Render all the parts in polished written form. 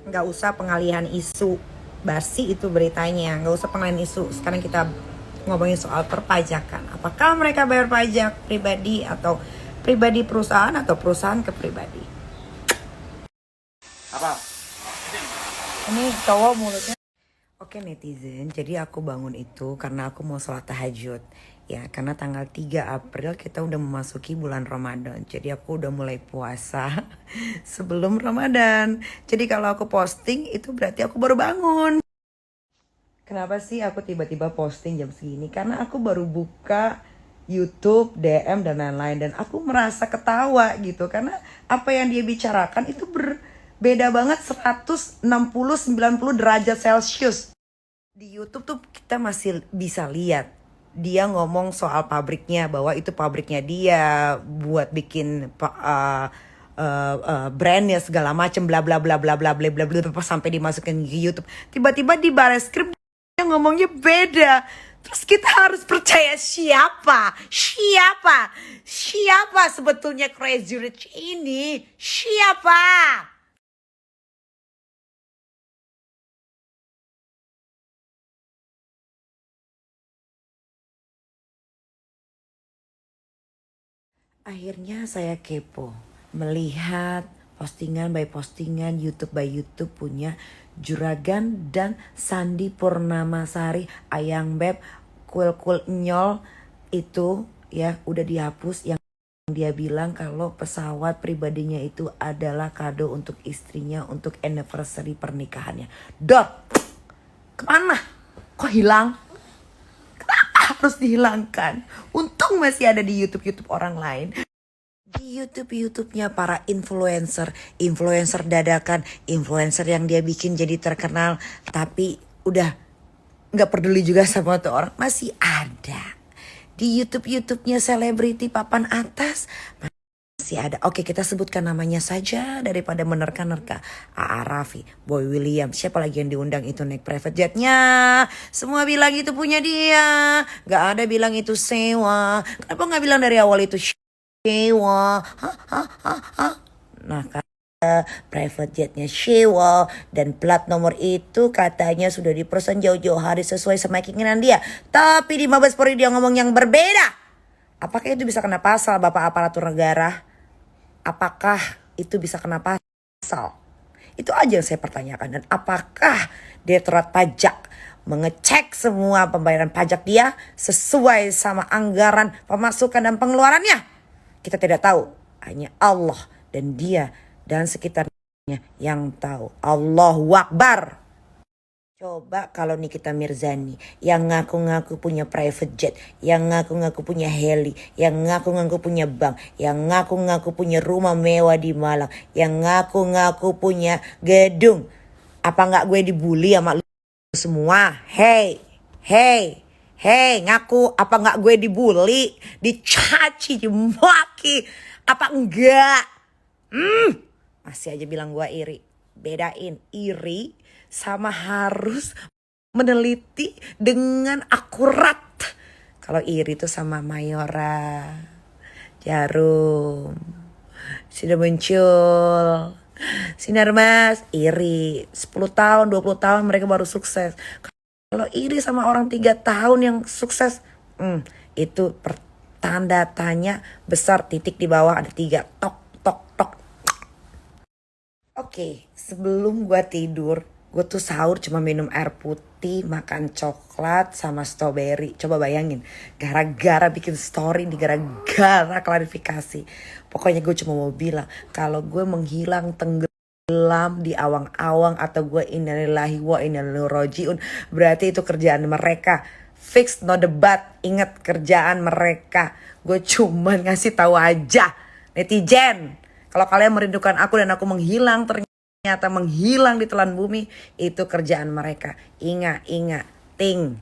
nggak usah pengalihan isu basi itu beritanya, nggak usah pengalihan isu. Sekarang kita ngomongin soal perpajakan. Apakah mereka bayar pajak pribadi atau pribadi perusahaan atau perusahaan ke pribadi? Apa? Ini cowok mulutnya. Oke netizen, jadi aku bangun itu karena aku mau sholat tahajud. Ya, karena tanggal 3 April kita udah memasuki bulan Ramadan. Jadi aku udah mulai puasa sebelum Ramadan. Jadi kalau aku posting itu berarti aku baru bangun. Kenapa sih aku tiba-tiba posting jam segini? Karena aku baru buka YouTube, DM dan lain-lain dan aku merasa ketawa gitu karena apa yang dia bicarakan itu berbeda banget 160-90 derajat Celcius. Di YouTube tuh kita masih bisa lihat dia ngomong soal pabriknya bahwa itu pabriknya dia buat bikin brandnya segala macem bla bla bla bla bla bla bla bla sampai dimasukin ke YouTube. Tiba-tiba di Bareskrim dia ngomongnya beda. Terus kita harus percaya siapa? Siapa? Siapa sebetulnya Crazy Rich ini? Siapa? Akhirnya saya kepo, melihat postingan by postingan, YouTube by YouTube punya Juragan dan Sandi Purnamasari, Ayang Beb, Kul Nyol itu ya udah dihapus yang dia bilang kalau pesawat pribadinya itu adalah kado untuk istrinya untuk anniversary pernikahannya. Dot, kemana? Kok hilang? Harus dihilangkan. Untung masih ada di YouTube orang lain. Di YouTube-nya para influencer, influencer dadakan, influencer yang dia bikin jadi terkenal, tapi udah nggak peduli juga sama tuh orang, masih ada. Di YouTube-nya selebriti papan atas masih ada. Oke, kita sebutkan namanya saja daripada menerka-nerka. A.A. Raffi, Boy William, siapa lagi yang diundang itu naik private jetnya. Semua bilang itu punya dia, nggak ada bilang itu sewa. Kenapa nggak bilang dari awal itu sewa? Nah, private jetnya sewa dan plat nomor itu katanya sudah dipesan jauh-jauh hari sesuai sama keinginan dia. Tapi di Mabes Polri dia ngomong yang berbeda. Apakah itu bisa kena pasal Bapak Aparatur Negara? Apakah itu bisa kena pasal? Itu aja yang saya pertanyakan. Dan apakah Direktorat Pajak mengecek semua pembayaran pajak dia sesuai sama anggaran pemasukan dan pengeluarannya? Kita tidak tahu. Hanya Allah dan dia dan sekitarnya yang tahu. Allahu Akbar. Coba kalau Nikita Mirzani yang ngaku-ngaku punya private jet, yang ngaku-ngaku punya heli, yang ngaku-ngaku punya bank, yang ngaku-ngaku punya rumah mewah di Malang, yang ngaku-ngaku punya gedung. Apa nggak gue dibully sama lu semua? Hey, hey, hey, ngaku apa nggak gue dibully, dicaci, dimaki? Apa enggak? Masih aja bilang gue iri. Bedain iri sama harus meneliti dengan akurat. Kalau iri itu sama Mayora, Jarum, sudah muncul. Sinar Mas, iri. 10 tahun, 20 tahun mereka baru sukses. Kalau iri sama orang 3 tahun yang sukses, itu tanda tanya besar, titik di bawah ada 3. Tok, tok, tok. Oke, sebelum gue tidur, gue tuh sahur cuma minum air putih, makan coklat sama strawberry. Coba bayangin, gara-gara bikin story nih, gara-gara klarifikasi. Pokoknya gue cuma mau bilang, kalau gue menghilang tenggelam di awang-awang atau gue innalillahi wa inna ilaihi rajiun, berarti itu kerjaan mereka. Fix, no debat. Ingat kerjaan mereka. Gue cuma ngasih tahu aja, netizen. Kalau kalian merindukan aku dan aku menghilang, ternyata menghilang di telan bumi, itu kerjaan mereka. Ingat, ting.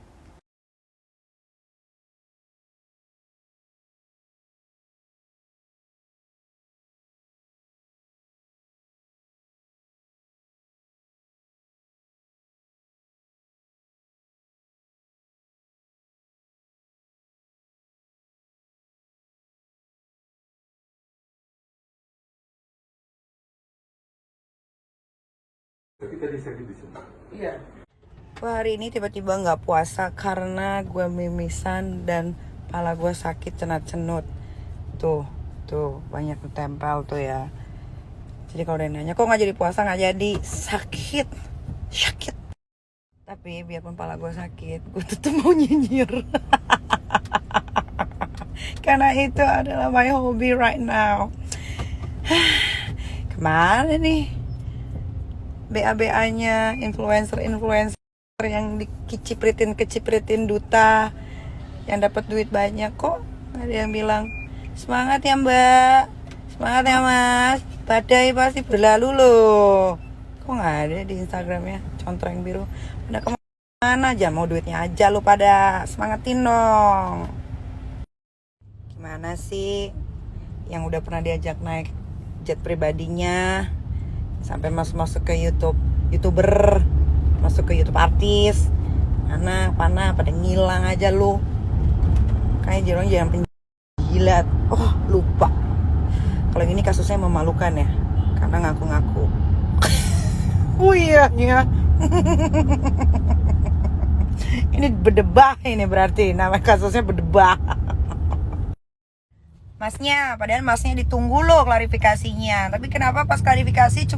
Tapi tadi sakit di sini. Iya. Wah, hari ini tiba-tiba nggak puasa karena gue mimisan dan kepala gue sakit cenut-cenut. Tuh banyak tempel tuh ya. Jadi kalau dia nanya, kok nggak jadi puasa? Nggak jadi, sakit. Tapi biarpun kepala gue sakit, gue tetap mau nyinyir. Karena itu adalah my hobby right now. Kemana nih BA-BA-nya influencer yang kecipritin duta yang dapat duit banyak, kok ada yang bilang semangat ya mbak, semangat ya mas, badai pasti berlalu loh. Kok nggak ada di Instagramnya contreng biru? Udah kemana aja, mau duitnya aja lu pada semangatin dong. Gimana sih yang udah pernah diajak naik jet pribadinya sampai masuk ke YouTuber, masuk ke YouTube artis, mana pada ngilang aja lu. Kayak jangan penjilat. Oh lupa, kalau ini kasusnya memalukan ya, karena ngaku-ngaku. Oh iya. Ini berdebah, ini berarti nama kasusnya berdebah. Masnya, padahal masnya ditunggu loh klarifikasinya. Tapi kenapa pas klarifikasi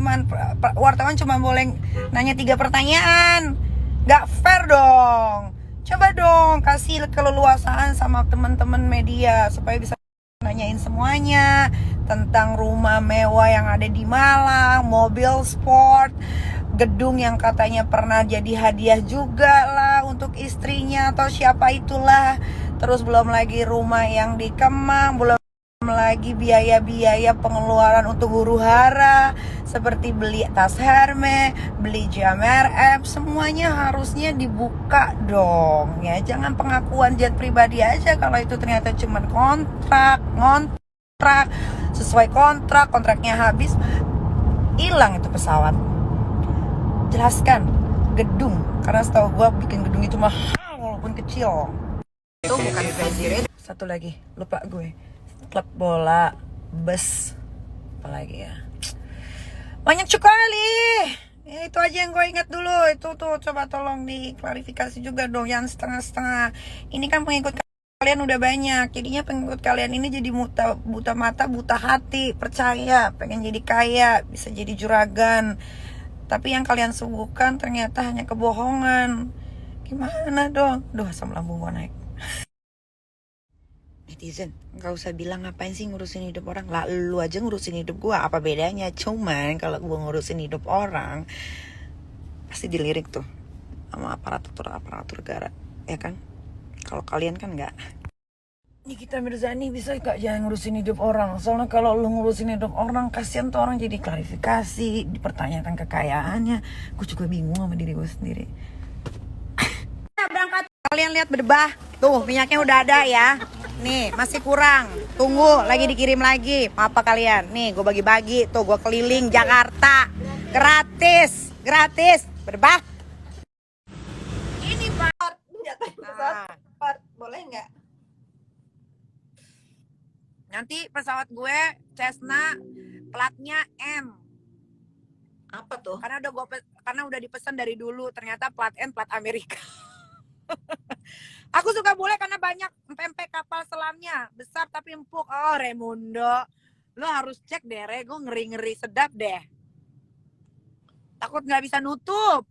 wartawan cuma boleh nanya 3 pertanyaan? Gak fair dong. Coba dong kasih keleluasaan sama teman-teman media supaya bisa nanyain semuanya tentang rumah mewah yang ada di Malang, mobil sport, gedung yang katanya pernah jadi hadiah juga lah untuk istrinya atau siapa itulah. Terus belum lagi rumah yang di Kemang, belum lagi biaya-biaya pengeluaran untuk huru hara seperti beli tas Hermes, beli jam RM, semuanya harusnya dibuka dong ya. Jangan pengakuan jet pribadi aja kalau itu ternyata cuma kontrak sesuai kontraknya habis hilang itu pesawat. Jelaskan gedung, karena setahu gue bikin gedung itu mahal walaupun kecil. Itu bukan presiden. Satu lagi lupa gue, klub bola, bus, apalagi ya, banyak sekali ya. Itu aja yang gue ingat dulu. Itu tuh coba tolong diklarifikasi juga dong, yang setengah-setengah. Ini kan pengikut kalian udah banyak, jadinya pengikut kalian ini jadi buta mata buta hati, percaya pengen jadi kaya, bisa jadi juragan, tapi yang kalian suguhkan ternyata hanya kebohongan. Gimana dong? Duh, asam lambung gue naik. Netizen, gak usah bilang ngapain sih ngurusin hidup orang. Lah lu aja ngurusin hidup gue, apa bedanya? Cuman kalau gue ngurusin hidup orang pasti dilirik tuh sama aparatur negara, ya kan? Kalau kalian kan enggak. Nikita Mirzani bisa gak jangan ngurusin hidup orang? Soalnya kalau lu ngurusin hidup orang, kasihan tuh orang jadi klarifikasi, dipertanyakan kekayaannya. Gue juga bingung sama diri gue sendiri. Berangkat, kalian lihat berdebah tuh, minyaknya udah ada ya. Nih masih kurang, tunggu lagi dikirim lagi. Apa kalian? Nih gue bagi-bagi tuh, gue keliling Jakarta gratis berdebah. Ini Pak, boleh nggak? Nanti pesawat gue Cessna platnya M. Apa tuh? Karena udah dipesan dari dulu, ternyata plat N plat Amerika. Aku suka bule karena banyak pempek kapal selamnya, besar tapi empuk. Oh Raimundo, lo harus cek deh, gue ngeri sedap deh. Takut nggak bisa nutup.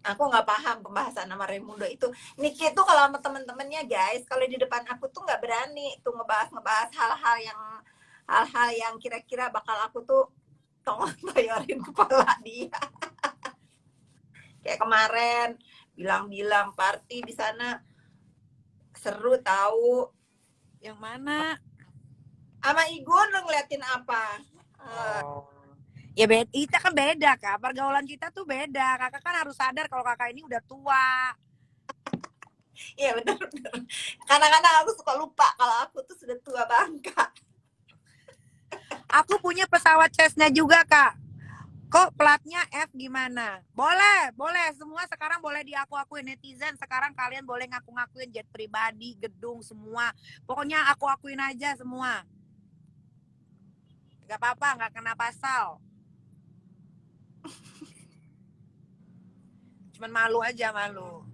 Aku nggak paham pembahasan nama Raimundo itu. Niki tuh kalau sama temen-temennya guys, kalau di depan aku tuh nggak berani tuh ngebahas hal-hal yang kira-kira bakal aku tuh toyorin kepala dia. Kayak kemarin bilang party di sana seru tahu. Yang mana? Sama Igun lo ngeliatin apa? Ya beda, kita kan beda kak, pergaulan kita tuh beda. Kakak kan harus sadar kalau kakak ini udah tua. Iya benar. Kadang-kadang aku suka lupa kalau aku tuh sudah tua bangka. Aku punya pesawat Cessna juga kak. Kok platnya F gimana? Boleh. Semua sekarang boleh diaku-akuin. Netizen sekarang kalian boleh ngaku-ngakuin jet pribadi, gedung, semua. Pokoknya aku akuin aja semua. Gak apa-apa, gak kena pasal. Cuman malu aja, malu.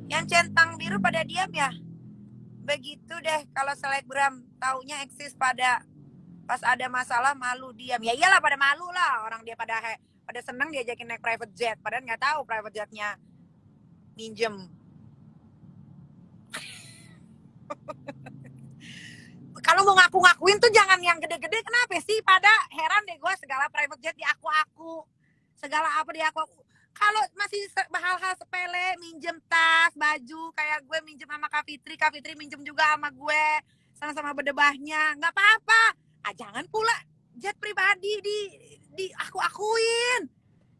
Yang centang biru pada diam ya. Begitu deh kalau selebgram taunya eksis pada pas ada masalah malu diam. Ya iyalah pada malu lah, orang dia pada seneng diajakin naik private jet, padahal nggak tahu private jetnya minjem. Kalau mau ngaku-ngakuin tuh jangan yang gede-gede, kenapa sih? Pada heran deh gue, segala private jet di aku-aku, segala apa di aku-aku. Kalau masih hal-hal sepele, minjem tas, baju, kayak gue minjem sama Kak Fitri minjem juga sama gue, sama-sama berdebahnya, nggak apa-apa. Ah, jangan pula jet pribadi di aku-akuin,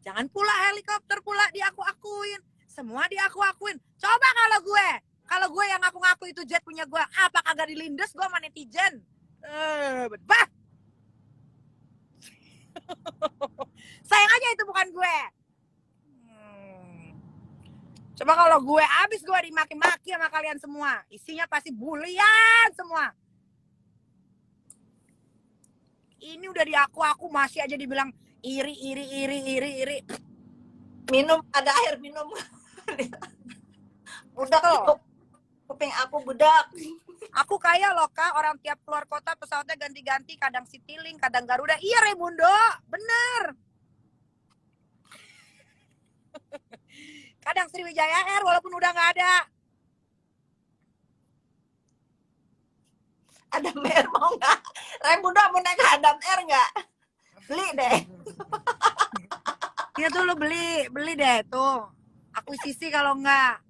jangan pula helikopter pula di aku-akuin, semua di aku-akuin. Coba kalau gue yang ngaku-ngaku itu jet punya gue, apa kagak dilindes gue sama netizen? Bah. Sayang aja itu bukan gue. Coba kalau gue abis gue dimaki-maki sama kalian semua, isinya pasti bulian semua. Ini udah di aku masih aja dibilang iri. Minum, ada air minum. Budak Tuh. kuping aku budak. Aku kaya loh Kak, orang tiap keluar kota pesawatnya ganti-ganti, kadang Citylink, kadang Garuda. Iya Raimundo, bener. Kadang Sriwijaya Air walaupun udah nggak ada. Adam Air mau nggak? Raimundo mau naik Adam Air nggak? Beli deh. Iya tuh lo beli deh tuh. Akuisisi kalau nggak.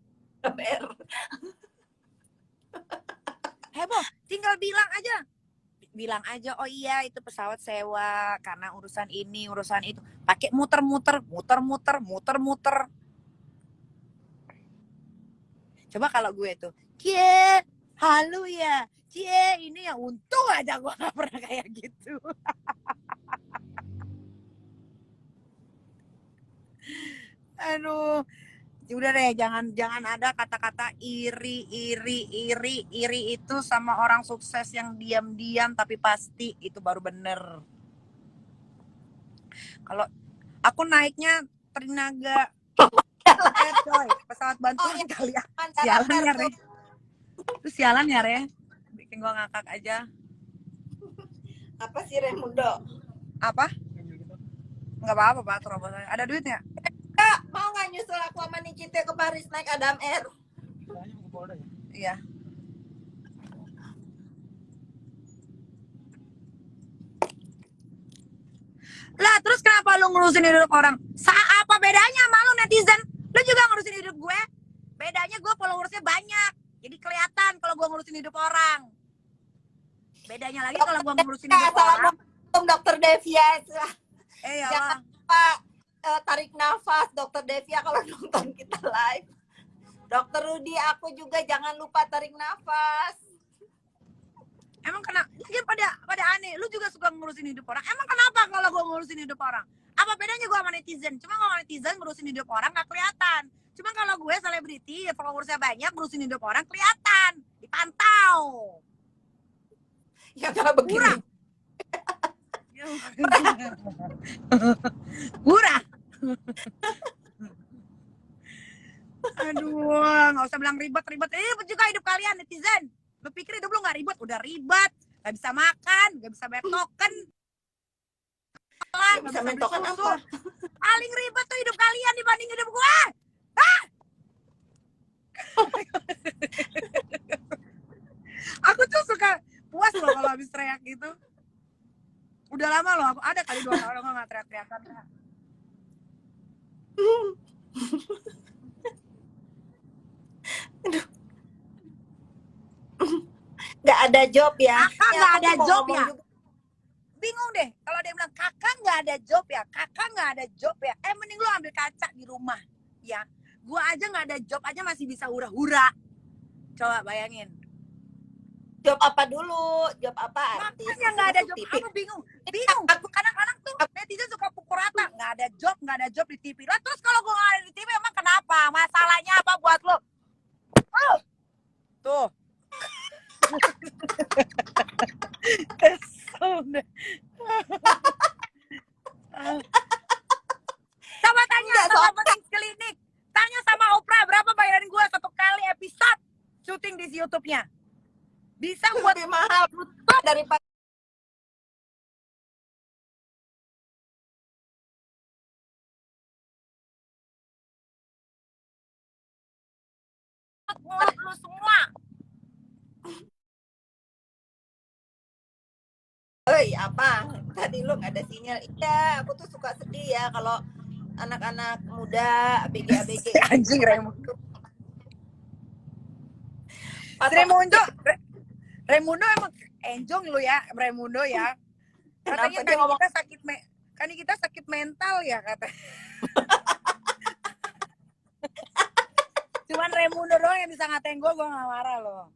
Adam Air. Heboh, tinggal bilang aja, oh iya itu pesawat sewa karena urusan ini, urusan itu. Pakai muter-muter. Coba kalau gue tuh, cie, halo ya, cie, ini ya untung aja gue gak pernah kayak gitu. Aduh, udah deh, jangan ada kata-kata iri itu sama orang sukses yang diam-diam tapi pasti itu baru bener. Kalau aku naiknya Trinaga coy, pesawat bantuan kali ya. Sialan ya Re. Itu sialan ya Re. Bikin gua ngakak aja. Apa sih Raimundo? Apa? Enggak apa-apa Pak, terobosan. Ada duitnya? Kak, mau nggak nyusul aku sama Nikita ke Paris naik Adam Air? Iya. Lah terus kenapa lu ngurusin hidup orang? Apa bedanya sama lu netizen? Lu juga ngurusin hidup gue. Bedanya gue followersnya banyak. Jadi kelihatan kalau gue ngurusin hidup orang. Bedanya lagi kalau gue ngurusin hidup orang. Dokter Devia. Ya jangan lupa tarik nafas Dokter Devia kalau nonton kita live. Dokter Rudi, aku juga jangan lupa tarik nafas. Emang kenapa? Dia pada aneh. Lu juga suka ngurusin hidup orang. Emang kenapa kalau gue ngurusin hidup orang? Apa bedanya gue sama netizen? Cuma kalau netizen ngurusin hidup orang gak kelihatan. Cuma kalau gue selebriti, followersnya banyak, ngurusin hidup orang kelihatan, dipantau. Ya kalau begini. Murah. Aduh, nggak usah bilang ribet. Ribet juga hidup kalian netizen. Lu pikir hidup lu nggak ribet? Udah ribet, nggak bisa makan, nggak bisa bayar token. Nggak bisa main token apa? Paling ribet tuh hidup kalian dibanding hidup gua. Hah? Aku tuh suka puas loh kalau habis teriak gitu. Udah lama loh, aku ada kali 2 tahun aku nggak teriak-teriakan. Nggak ada job ya? Kakak nggak ada job ya? Juga. Bingung deh kalau dia bilang kakak nggak ada job ya, kakak nggak ada job ya. Mending lo ambil kaca di rumah ya. Gua aja nggak ada job aja masih bisa hura-hura. Coba bayangin. Job apa dulu? Job apa? Makanya nggak ada job. Aku bingung. Kadang-kadang tuh netizen suka pukul rata. Nggak ada job, nggak ada job di TV. Lah terus kalau gue nggak ada di TV emang kenapa? Masalahnya apa buat lo? Oh, tuh. Kesel deh. Coba tanya Enggak, sama soalnya- Penting Klinik. Tanya sama Oprah berapa bayaran gue satu kali episode syuting di YouTube-nya. Bisa buat lebih mahal daripada buat lu semua. Oi, apa? Tadi lu nggak ada sinyal. Iya, aku tuh suka sedih ya kalau anak-anak muda ABG Anjing Raimundo. Raimundo emang enjong lu ya, Raimundo ya. Katanya Kenapa dia ngomong kan kita sakit mental ya kata. Cuman Raimundo doang yang bisa ngatain gue gak marah loh.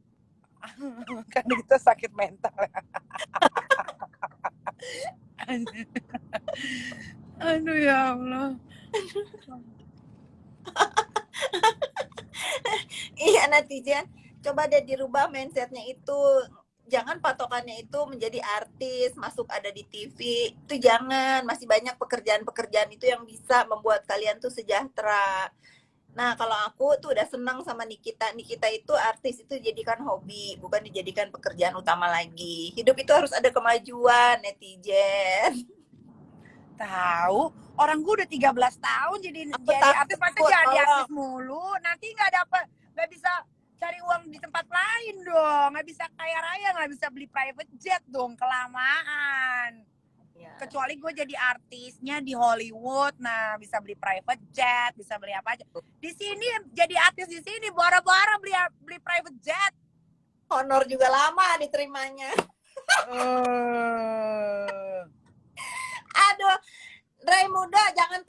Kan kita sakit mental. Aduh ya Allah. iya netizen, coba deh dirubah mindsetnya itu. Jangan patokannya itu menjadi artis, masuk ada di TV. Itu jangan, masih banyak pekerjaan-pekerjaan itu yang bisa membuat kalian tuh sejahtera. Nah, kalau aku tuh udah senang sama Nikita. Nikita itu artis itu dijadikan hobi, bukan dijadikan pekerjaan utama lagi. Hidup itu harus ada kemajuan, netizen. Tahu, orang gue udah 13 tahun jadi takut, artis pasti jadi tolong. artis mulu. Nanti nggak bisa cari uang di tempat lain dong. Nggak bisa kaya raya, nggak bisa beli private jet dong, kelamaan. Ya. Kecuali gue jadi artisnya di Hollywood, nah bisa beli private jet, bisa beli apa aja. Di sini jadi artis di sini boro-boro beli private jet. Honor juga lama diterimanya. Aduh, Raimundo jangan